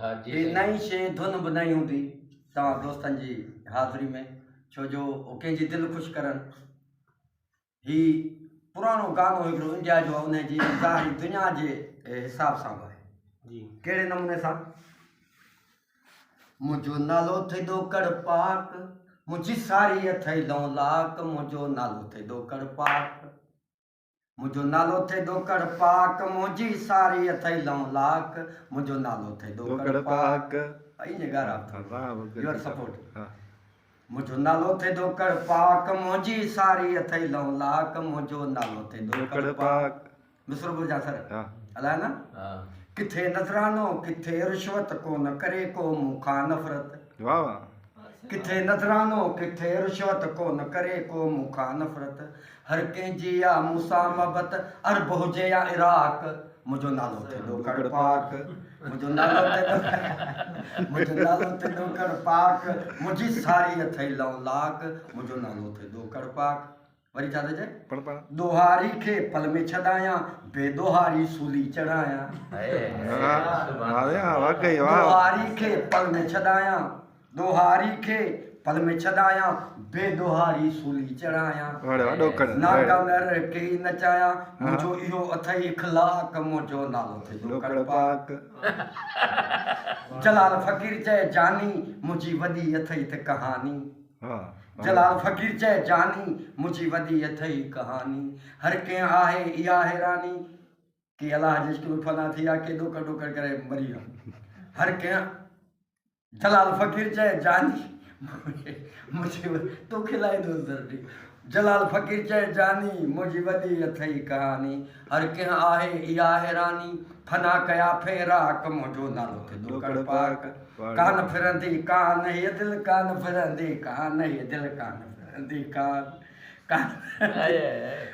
हाँ जी ही नई शइ धुन बि नई हूंदी तव्हां दोस्तनि जी हाज़िरी में, छो जो उहो कंहिंजी दिलि ख़ुशि करनि। ही पुराणो गानो हिकिड़ो इंडिया जो आहे, उनजी ज़ाहिरी दुनिया जे हिसाब सां बि आहे। जी कहिड़े नमूने सां? मुंहिंजो नालो थींदो कड़पाक, मुंहिंजी सारी अथई लौलाक, मुंहिंजो नालो थींदो कड़पाक, मुंहिंजो नालो थींदो कड़पाक, मुंहिंजी सारी अथई लौलाक, मुंहिंजो नालो थींदो कड़पाक। ईअं ॻाल्हि योर सपोर्ट। मुंहिंजो नालो थींदो कड़पाक, मुंहिंजी सारी अथई लौलाक, मुंहिंजो नालो थींदो कड़पाक। मिसरो बुझा सर अलाए न? किथे नज़रानो किथे रिश्वत, कोन करे को मूंखां नफ़रत। वाह वाह। किथे नज़रानो किथे रिश्वत, कोन करे को मूंखां नफ़रत। हर कंहिंजी या मूंसां मोहबत, अरब हुजे या इराक, मुंहिंजो नालो थींदो कड़पाक। मुंहिंजो नालो थींदो कड़पाक, मुंहिंजी सारी अथई लौलाक, मुंहिंजो नालो थींदो कड़पाक। वरी छा थो चए? दोहारी खे पल में छॾायां, बेदोहारी सूली चढ़ायां। दोहारी खे पल में छॾायां, दोहारी खे पल में छॾायां, बेदोहारी सूली चढ़ायां। नागानर के नचायां, मुंहिंजो इहो अथई इख़लाक़, मुंहिंजो नालो थींदो कड़पाक। जलाल फ़क़ीर चए जानी, मुंहिंजी वॾी अथई त कहानी। जलाल फ़क़ीर चए जानी, मुंहिंजी वॾी अथई कहानी। हर कंहिं आहे इहा हैरानी कि अलाह जे इश्क़ में फ़ना थी विया, केॾो कॾो करे मरी वियो। हर कंहिं जलाल फ़क़ीर चए जानी, मुंहिंजी तो खिलाईंदो ज़रूरी। जलाल फ़क़ीर चए जानी, मुंहिंजी वॾी अथई कहानी। हर कंहिं आहे इहा हैरानी, फना कया फेराक, मुंहिंजो नालो थींदो कड़पाक। कान फिरंदी कान हीअ दिलि, कान फिरंदी कान हीअ दिलि, कान फिरंदी कान।